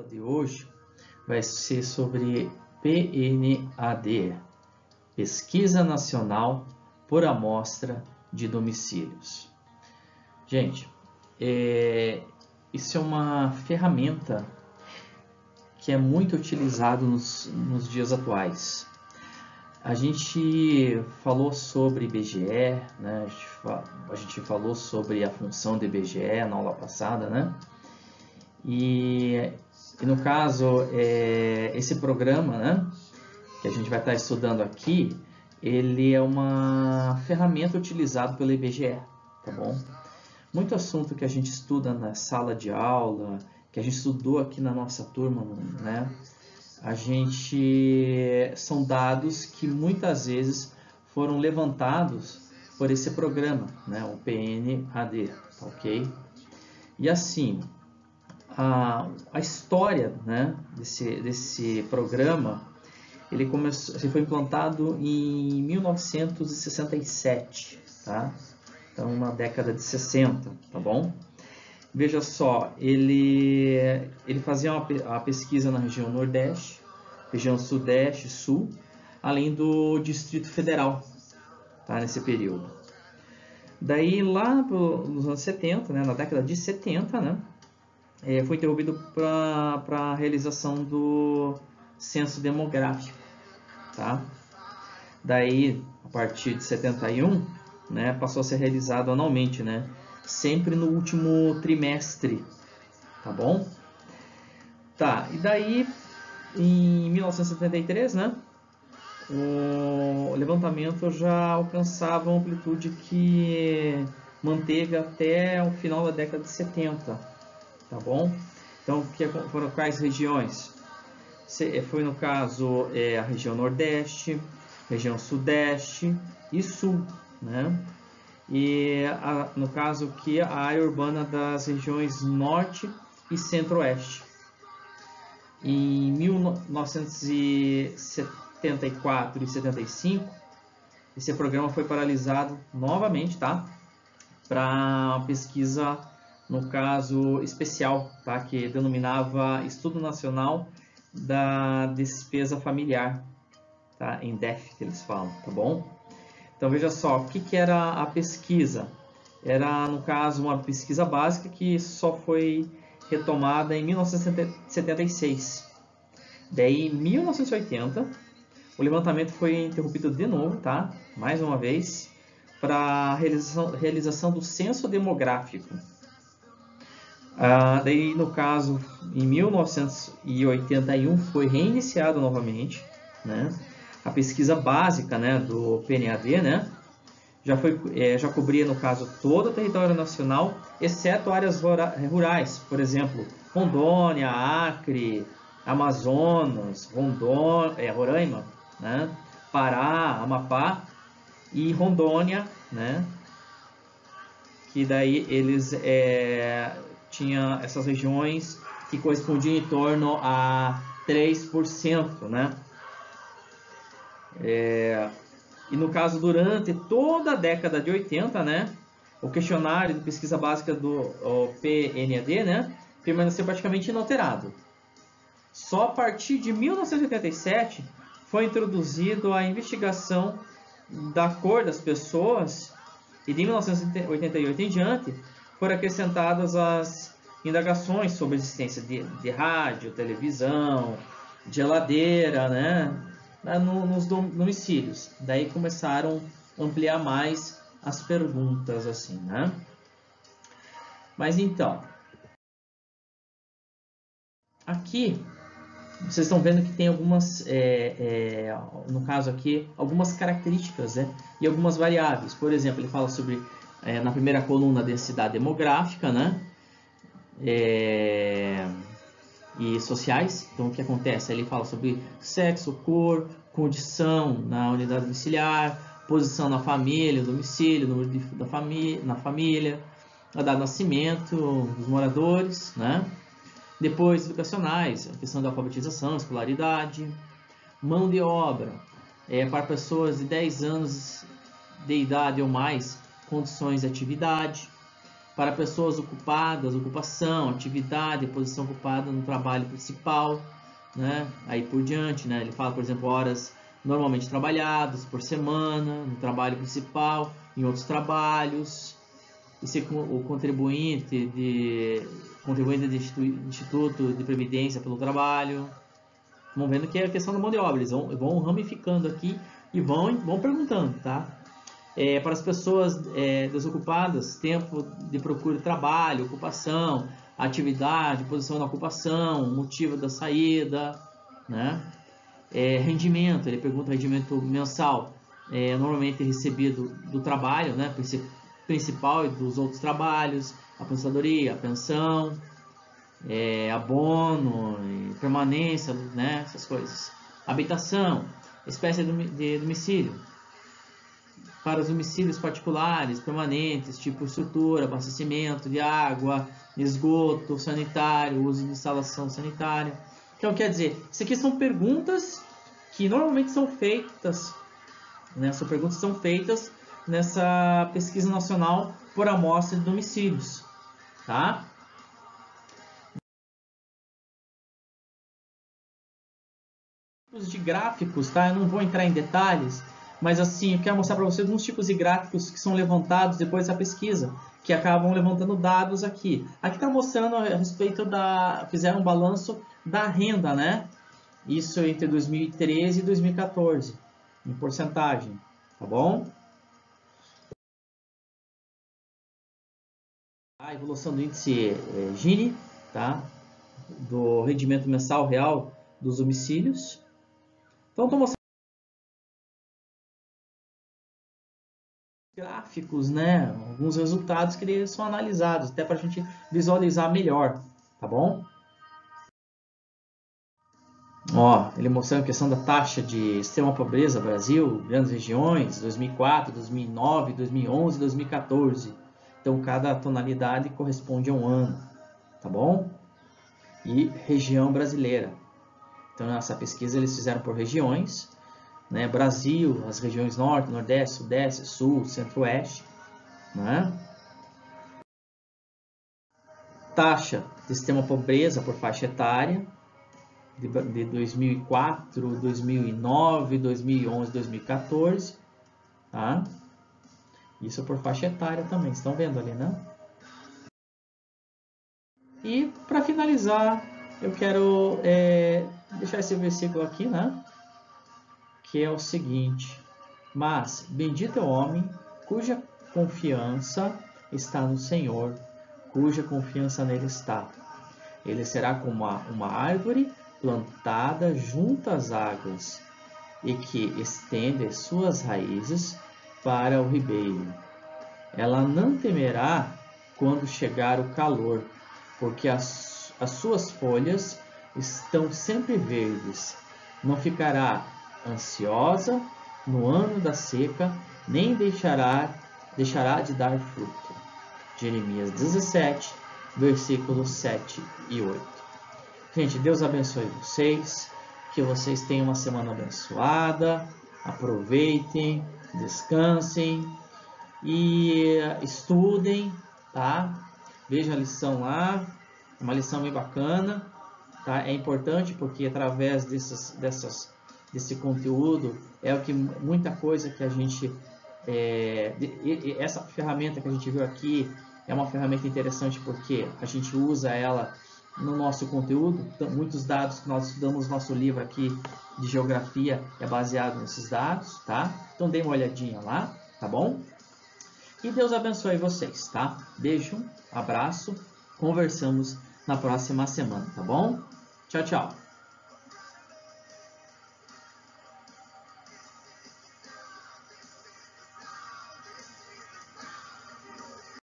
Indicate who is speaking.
Speaker 1: aula de hoje vai ser sobre PNAD, Pesquisa Nacional por Amostra de Domicílios. Gente, isso é uma ferramenta que é muito utilizada nos dias atuais. A gente falou sobre IBGE, né? A gente falou sobre a função do IBGE na aula passada, né? E no caso, esse programa, né, que a gente vai estar estudando aqui, ele é uma ferramenta utilizada pelo IBGE, tá bom? Muito assunto que a gente estuda na sala de aula, que a gente estudou aqui na nossa turma, né? São dados que muitas vezes foram levantados por esse programa, né, o PNAD, tá ok? E assim, a história, né, desse programa, ele foi implantado em 1967, tá? Então, na década de 60, tá bom? Veja só, ele fazia a pesquisa na região Nordeste, região Sudeste, Sul, além do Distrito Federal, tá, nesse período. Daí, lá nos anos 70, né, na década de 70, né, foi interrompido para a realização do censo demográfico, tá? Daí, a partir de 71, né, passou a ser realizado anualmente, né, sempre no último trimestre, tá bom? Tá, e daí, em 1973, né, o levantamento já alcançava uma amplitude que manteve até o final da década de 70, tá bom? Então, foram quais regiões? Foi, no caso, a região Nordeste, região Sudeste e Sul, né? E, no caso aqui, a área urbana das regiões Norte e Centro-Oeste. Em 1974 e 75, esse programa foi paralisado novamente, tá? Para pesquisa, no caso especial, tá? Que denominava Estudo Nacional da Despesa Familiar, tá? Em DEF, que eles falam, tá bom? Então, veja só, o que era a pesquisa? Era, no caso, uma pesquisa básica que só foi retomada em 1976. Daí, em 1980, o levantamento foi interrompido de novo, tá? Mais uma vez, para a realização do censo demográfico. Daí, no caso, em 1981, foi reiniciado novamente, né? A pesquisa básica, né, do PNAD, né, já cobria, no caso, todo o território nacional, exceto áreas rurais, por exemplo, Rondônia, Acre, Amazonas, Roraima, né, Pará, Amapá e Rondônia, né, que daí eles tinham essas regiões que correspondiam em torno a 3%, né? E no caso, durante toda a década de 80, né, o questionário de pesquisa básica do PNAD, né, permaneceu praticamente inalterado. Só a partir de 1987 foi introduzido a investigação da cor das pessoas e de 1988 em diante foram acrescentadas as indagações sobre a existência de rádio, televisão, geladeira, né, nos domicílios. Daí começaram a ampliar mais as perguntas, assim, né? Mas então, aqui vocês estão vendo que tem algumas, no caso aqui, algumas características, né? E algumas variáveis. Por exemplo, ele fala sobre, na primeira coluna, densidade demográfica, né? E sociais. Então, o que acontece? Ele fala sobre sexo, cor, condição na unidade domiciliar, posição na família, domicílio, número na família, a data de nascimento dos moradores, né? Depois, educacionais, a questão da alfabetização, escolaridade, mão de obra, para pessoas de 10 anos de idade ou mais, condições de atividade, para pessoas ocupadas, ocupação, atividade, posição ocupada no trabalho principal, né? Aí por diante, né? Ele fala, por exemplo, horas normalmente trabalhadas por semana, no trabalho principal, em outros trabalhos. E se o contribuinte do Instituto de Previdência pelo Trabalho. Vão vendo que é a questão da mão de obra. Eles vão ramificando aqui e vão perguntando, tá? Para as pessoas desocupadas, tempo de procura de trabalho, ocupação, atividade, posição na ocupação, motivo da saída, né? Rendimento, ele pergunta o rendimento mensal, normalmente recebido do trabalho, né? Principal e dos outros trabalhos, a aposentadoria, a pensão, abono, permanência, né? Essas coisas. Habitação, espécie de domicílio. Para os domicílios particulares, permanentes, tipo estrutura, abastecimento de água, esgoto sanitário, uso de instalação sanitária. Então, quer dizer, isso aqui são perguntas que normalmente são feitas, né? Essas perguntas são feitas nessa pesquisa nacional por amostra de domicílios, tá? De gráficos, tá? Eu não vou entrar em detalhes, mas assim, eu quero mostrar para vocês alguns tipos de gráficos que são levantados depois dessa pesquisa, que acabam levantando dados aqui. Aqui está mostrando a respeito fizeram um balanço da renda, né? Isso entre 2013 e 2014, em porcentagem, tá bom? A evolução do índice Gini, tá? Do rendimento mensal real dos domicílios. Então, estou mostrando gráficos, né? Alguns resultados que eles são analisados, até para a gente visualizar melhor, tá bom? Ó, ele mostrando a questão da taxa de extrema pobreza Brasil, grandes regiões, 2004, 2009, 2011, 2014. Então, cada tonalidade corresponde a um ano, tá bom? E região brasileira. Então, nessa pesquisa eles fizeram por regiões, né? Brasil, as regiões norte, nordeste, sudeste, sul, centro-oeste, né? Taxa de extrema pobreza por faixa etária, de 2004, 2009, 2011, 2014, tá? Isso por faixa etária também, estão vendo ali, né? E para finalizar, eu quero deixar esse versículo aqui, né? Que é o seguinte: mas bendito é o homem cuja confiança está no Senhor, cuja confiança nele está. Ele será como uma árvore plantada junto às águas e que estende suas raízes para o ribeiro. Ela não temerá quando chegar o calor, porque as suas folhas estão sempre verdes. Não ficará ansiosa no ano da seca, nem deixará de dar fruto. Jeremias 17, versículos 7 e 8. Gente, Deus abençoe vocês, que vocês tenham uma semana abençoada, aproveitem, descansem e estudem, tá? Vejam a lição lá, uma lição bem bacana, tá? É importante porque através desse conteúdo é o que muita coisa que a gente essa ferramenta que a gente viu aqui é uma ferramenta interessante porque a gente usa ela no nosso conteúdo. Muitos dados que nós estudamos no nosso livro aqui de geografia é baseado nesses dados, tá? Então dê uma olhadinha lá, tá bom? E Deus abençoe vocês, tá? Beijo, abraço, conversamos na próxima semana, tá bom? Tchau, tchau!